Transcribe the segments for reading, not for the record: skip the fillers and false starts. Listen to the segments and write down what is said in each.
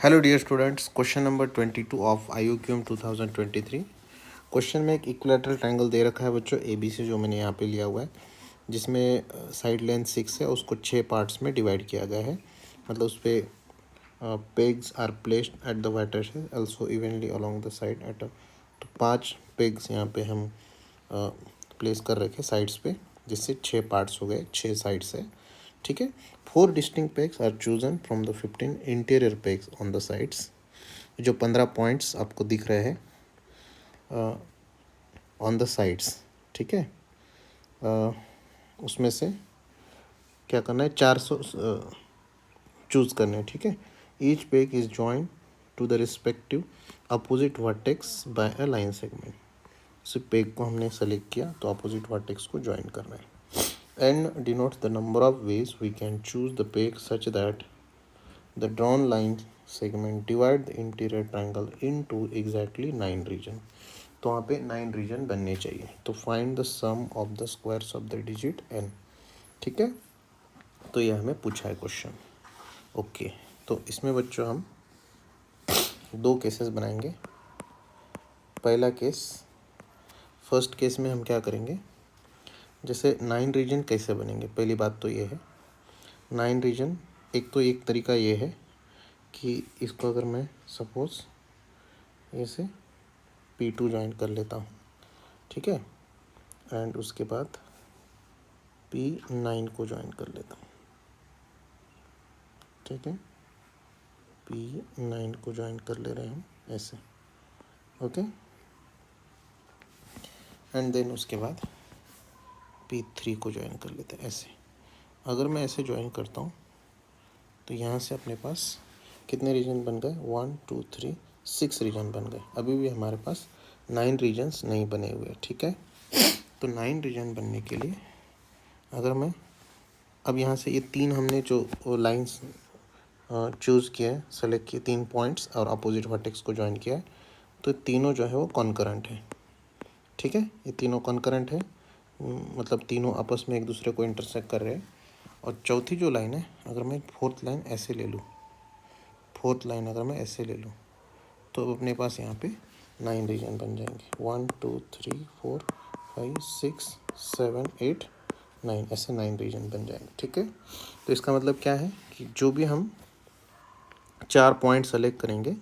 Hello dear students, question number 22 of IUQM 2023। Question में एक equilateral triangle दे रखा है बच्चों ABC, जो मैंने यहाँ पे लिया हुआ है, जिसमें साइड लेंथ 6 है, उसको 6 पार्ट्स में डिवाइड किया गया है। मतलब उस पर pegs are placed at the vertices also evenly along the side at तो 5 पेग्स यहाँ पे हम प्लेस कर रखे साइड्स पे, जिससे 6 पार्ट्स हो गए, 6 साइड्स है। ठीक है। 4 distinct pegs are chosen from the 15 interior pegs on the sides. जो 15 पॉइंट्स आपको दिख रहे हैं ऑन द साइड्स। ठीक है। उसमें से क्या करना है, 400 चूज करने हैं। ठीक है। Each peg is joint to the respective opposite vertex by a line segment. उस पेग को हमने सेलेक्ट किया तो अपोजिट वर्टेक्स को ज्वाइन करना है। And denotes the number of ways we can choose the peg such that the drawn line segment divide the interior triangle into exactly 9 region। तो वहाँ पे 9 रीजन बनने चाहिए। तो find the sum of the squares of the digit n। ठीक है। तो यह हमें पूछा है क्वेश्चन। ओके, तो इसमें बच्चों हम 2 केसेस बनाएंगे। पहला केस, फर्स्ट केस में हम क्या करेंगे, जैसे 9 रीजन कैसे बनेंगे। पहली बात तो ये है 9 रीजन, एक तरीका ये है कि इसको अगर मैं सपोज ऐसे P2 ज्वाइन कर लेता हूँ। ठीक है। एंड उसके बाद P9 को ज्वाइन कर लेता हूँ। ठीक है। P9 को ज्वाइन कर ले रहे हैं हम ऐसे। ओके। एंड देन उसके बाद P3 को ज्वाइन कर लेते हैं ऐसे। अगर मैं ऐसे ज्वाइन करता हूँ तो यहाँ से अपने पास कितने रीजन बन गए, 1 2 3 6 रीजन बन गए। अभी भी हमारे पास 9 रीजन्स नहीं बने हुए। ठीक है। तो 9 रीजन बनने के लिए अगर मैं अब यहाँ से ये 3 हमने जो लाइंस चूज़ किया है, सेलेक्ट किए 3 पॉइंट्स और अपोजिट वर्टेक्स को ज्वाइन किया है, तो तीनों जो है वो कॉन्करेंट है। ठीक है। ये तीनों कॉन्करेंट है, मतलब तीनों आपस में एक दूसरे को इंटरसेक्ट कर रहे हैं। और चौथी जो लाइन है, अगर मैं फोर्थ लाइन ऐसे ले लूँ, तो अब अपने पास यहाँ पे 9 रीजन बन जाएंगे। 1 2 3 4 5 6 7 8 9, ऐसे 9 रीजन बन जाएंगे। ठीक है। तो इसका मतलब क्या है कि जो भी हम 4 पॉइंट सेलेक्ट करेंगे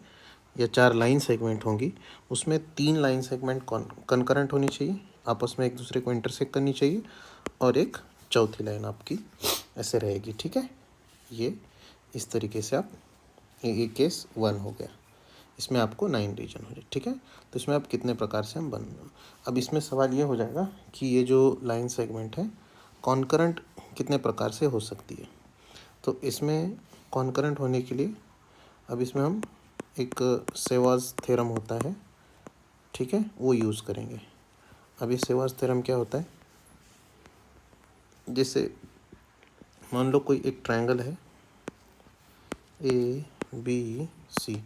या 4 लाइन सेगमेंट होंगी, उसमें 3 लाइन सेगमेंट कॉन्करेंट होनी चाहिए, आपस में एक दूसरे को इंटरसेक्ट करनी चाहिए, और एक चौथी लाइन आपकी ऐसे रहेगी। ठीक है। ये इस तरीके से आप, ये केस 1 हो गया। इसमें आपको 9 रीजन हो जाए। ठीक है। तो इसमें आप कितने प्रकार से हम अब इसमें सवाल ये हो जाएगा कि ये जो लाइन सेगमेंट है कॉन्करेंट कितने प्रकार से हो सकती है। तो इसमें कॉन्करेंट होने के लिए अब इसमें हम एक सेवाज थ्योरम होता है, ठीक है, वो यूज़ करेंगे। अब ये सेवाज थ्योरम क्या होता है, जैसे मान लो कोई एक ट्रायंगल है ABC।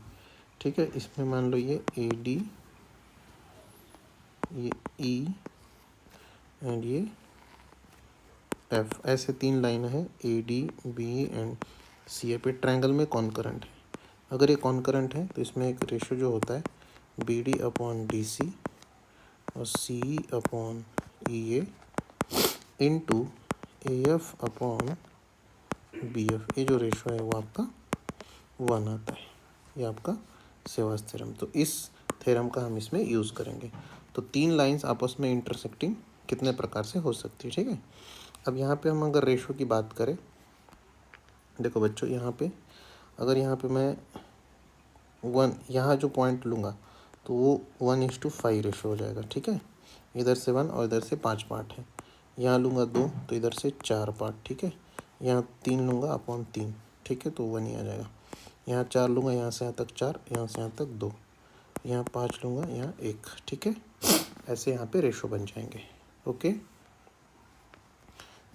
ठीक है। इसमें मान लो ये AD, ये E एंड ये F, ऐसे 3 लाइन है AD B एंड C पे ट्रायंगल में कॉन्करेंट है। अगर ये कॉन्करेंट है तो इसमें एक रेशो जो होता है BD अपॉन DC और CE upon EA into AF upon BF, ये जो रेशो है वो आपका 1 आता है। ये आपका सेवाज थ्योरम। तो इस थ्योरम का हम इसमें यूज़ करेंगे। तो 3 लाइंस आपस में इंटरसेक्टिंग कितने प्रकार से हो सकती है। ठीक है। अब यहाँ पे हम अगर रेशो की बात करें, देखो बच्चों, यहाँ पे अगर यहाँ पे मैं 1 यहाँ जो पॉइंट लूँगा तो वो 1:5 रेशो हो जाएगा। ठीक है। इधर से 1 और इधर से 5 पार्ट है। यहाँ लूँगा 2 तो इधर से 4 पार्ट। ठीक है। यहाँ 3 लूँगा अपॉन 3। ठीक है। तो 1 ही आ जाएगा। यहाँ 4 लूँगा, यहाँ से यहाँ तक 4, यहाँ से यहाँ तक 2, यहाँ 5 लूँगा, यहाँ 1। ठीक है। ऐसे यहाँ पे रेशो बन जाएंगे। ओके।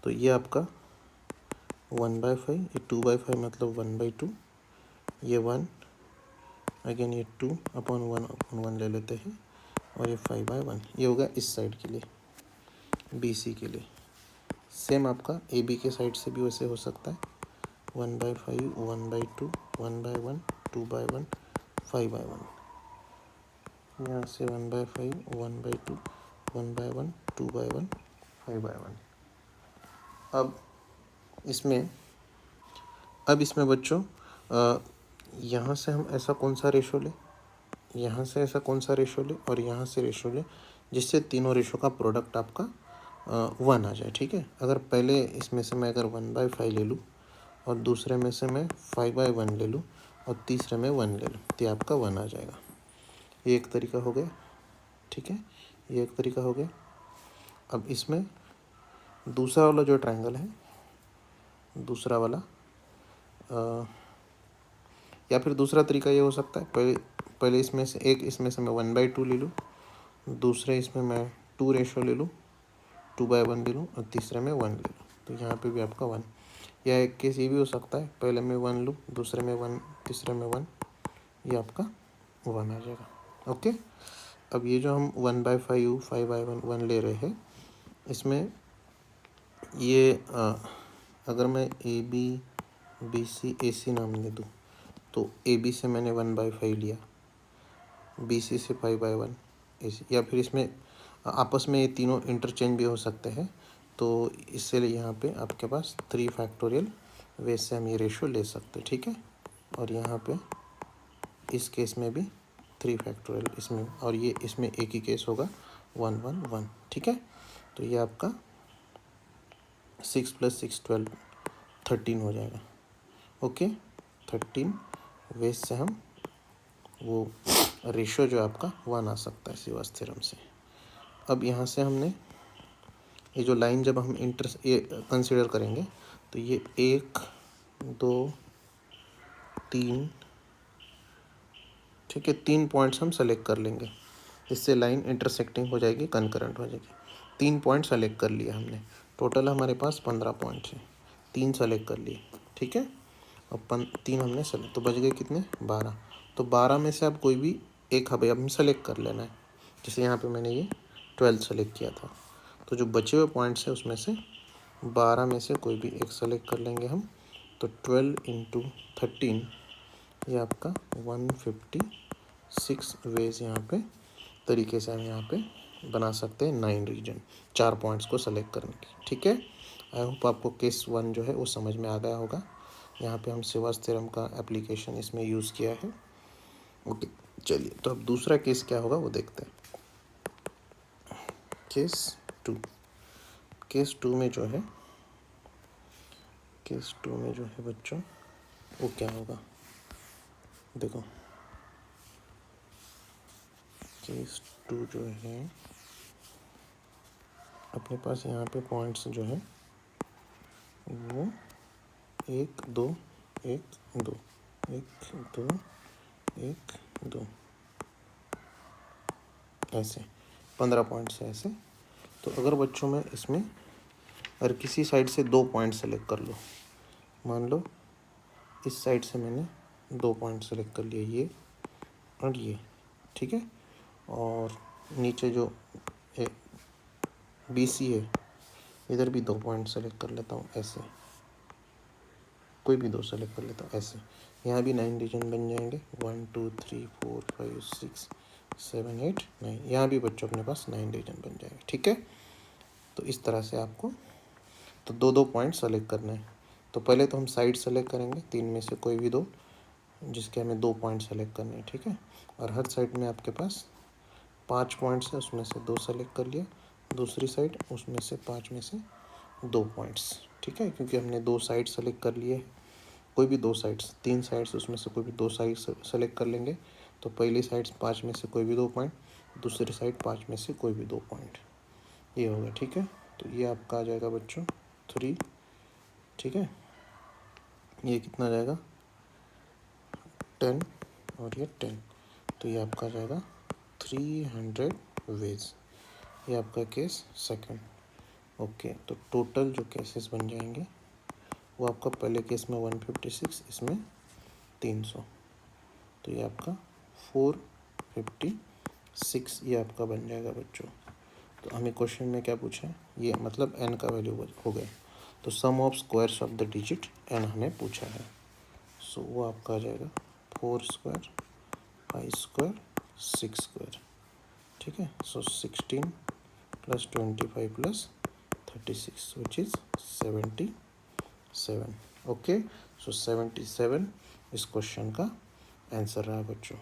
तो ये आपका 1/5, ये 2/5 मतलब 1/2, ये 1, अगेन ये 2 अपॉन 1 ले लेते हैं, और ये 5/1। ये होगा इस साइड के लिए, BC के लिए। सेम आपका AB के साइड से भी वैसे हो सकता है, 1/5 1/2 1/1 2/1, 5/1, यहाँ से 1/5, 1/2, 1/1, 2/1, 5/1। अब इसमें बच्चों यहाँ से हम ऐसा कौन सा रेशो लें, यहाँ से ऐसा कौन सा रेशो लें और यहाँ से रेशो लें जिससे तीनों रेशो का प्रोडक्ट आपका 1 आ जाए। ठीक है, अगर पहले इसमें से मैं अगर 1/5 ले लूँ और दूसरे में से मैं 5/1 ले लूँ और तीसरे में 1 ले लूँ तो ये आपका 1 आ जाएगा। ये एक तरीका हो गया। ठीक है, ये एक तरीका हो गया। अब इसमें दूसरा वाला जो ट्रायंगल है, दूसरा वाला या फिर दूसरा तरीका ये हो सकता है, पहले इसमें से मैं 1/2 ले लूँ, दूसरे इसमें मैं 2 रेशो ले लूँ, 2/1 ले लूँ और तीसरे में 1 ले लूँ, तो यहाँ पे भी आपका 1। या एक केस ये भी हो सकता है, पहले में 1 लूँ, दूसरे में 1, तीसरे में 1, ये आपका 1 आ जाएगा। ओके, अब ये जो हम 1/5, 5/1, 1 ले रहे हैं, इसमें ये अगर मैं ABC AC नाम दे दूँ तो AB से मैंने 1/5 लिया, BC से 5/1 AC, या फिर इसमें आपस में ये तीनों इंटरचेंज भी हो सकते हैं, तो इससे यहाँ पे आपके पास 3 फैक्टोरियल वेज से हम ये रेशो ले सकते हैं। ठीक है, और यहाँ पे इस केस में भी 3 फैक्टोरियल इसमें, और ये इसमें एक ही केस होगा 1 1 1। ठीक है, तो ये आपका 6 + 6 12 13 हो जाएगा। ओके, 13 वेज से हम वो रेशो जो आपका 1 आ सकता है सीवास थ्योरम से। अब यहाँ से हमने ये जो लाइन जब हम ये कंसिडर करेंगे तो ये 1 2 3, ठीक है, 3 पॉइंट्स हम सेलेक्ट कर लेंगे, इससे लाइन इंटरसेक्टिंग हो जाएगी, कंकरेंट हो जाएगी। 3 पॉइंट सेलेक्ट कर लिए हमने, टोटल हमारे पास 15 पॉइंट्स हैं, 3 सेलेक्ट कर लिए। ठीक है, और 3 हमने सेलेक्ट, तो बच गए कितने, 12। तो 12 में से अब कोई भी एक अब हम सेलेक्ट कर लेना है। जैसे यहाँ पे मैंने ये 12 सेलेक्ट किया था, तो जो बचे हुए पॉइंट्स हैं उसमें से 12 में से कोई भी एक सेलेक्ट कर लेंगे हम। तो 12 × 13 ये आपका 156 वेज यहाँ पे तरीके से हम यहाँ पे बना सकते हैं 9 रीजन, 4 पॉइंट्स को सेलेक्ट करने की। ठीक है, आई होप आपको केस 1 जो है वो समझ में आ गया होगा। यहाँ पे हम सीवास थ्योरम का एप्लीकेशन इसमें यूज़ किया है। ओके, चलिए, तो अब दूसरा केस क्या होगा वो देखते हैं। केस 2 में जो है, केस 2 में जो है बच्चों वो क्या होगा, देखो केस 2 जो है अपने पास यहाँ पे पॉइंट्स जो है वो 1 2 1 2 1 2 1 2 ऐसे 15 पॉइंट्स है ऐसे। तो अगर बच्चों में इसमें अगर किसी साइड से 2 पॉइंट सेलेक्ट कर लो, मान लो इस साइड से मैंने 2 पॉइंट सेलेक्ट कर लिए, ये और ये, ठीक है, और नीचे जो BC है इधर भी 2 पॉइंट सेलेक्ट कर लेता हूँ ऐसे, कोई भी 2 सेलेक्ट कर लेता हूँ ऐसे। यहाँ भी 9 रीजन बन जाएंगे, 1 2 3 4 5 6 7 8 9, यहाँ भी बच्चों अपने पास 9 रीजन बन जाएंगे। ठीक है, तो इस तरह से आपको तो 2 पॉइंट सेलेक्ट करना है। तो पहले तो हम साइड सेलेक्ट करेंगे, 3 में से कोई भी 2 जिसके हमें 2 पॉइंट सेलेक्ट करने हैं। ठीक है, और हर साइड में आपके पास 5 पॉइंट्स है, उसमें से 2 सेलेक्ट कर लिया, दूसरी साइड उसमें से 5 में से 2 पॉइंट्स। ठीक है, क्योंकि हमने 2 साइड सेलेक्ट कर लिए, कोई भी 2 साइड्स, 3 साइड्स उसमें से कोई भी 2 साइड सेलेक्ट कर लेंगे। तो पहली साइड 5 में से कोई भी 2 पॉइंट, दूसरी साइड 5 में से कोई भी 2 पॉइंट, ये होगा। ठीक है, तो ये आपका आ जाएगा बच्चों 3। ठीक है, ये कितना आ जाएगा 10 और ये 10, तो ये आपका आ जाएगा 300 वेज। ये आपका केस सेकंड। ओके, तो टोटल जो केसेस बन जाएंगे वो आपका पहले केस में 156, इसमें 300, तो ये आपका 456 ये आपका बन जाएगा बच्चों। तो हमें क्वेश्चन में क्या पूछा है, ये मतलब n का वैल्यू हो गया, तो sum of squares of the digit n हमें पूछा है। सो वो आपका आ जाएगा 4 स्क्वायर 5 स्क्वायर 6 स्क्वायर, ठीक है। So 16 plus 25 plus 36 which is 77। Okay, so 77 इस क्वेश्चन का आंसर रहा बच्चों।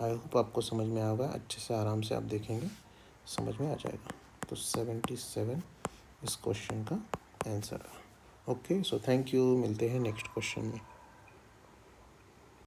आई होप आपको समझ में आएगा, अच्छे से आराम से आप देखेंगे समझ में आ जाएगा। तो 77 इस क्वेश्चन का आंसर रहा। ओके, सो थैंक यू, मिलते हैं नेक्स्ट क्वेश्चन में।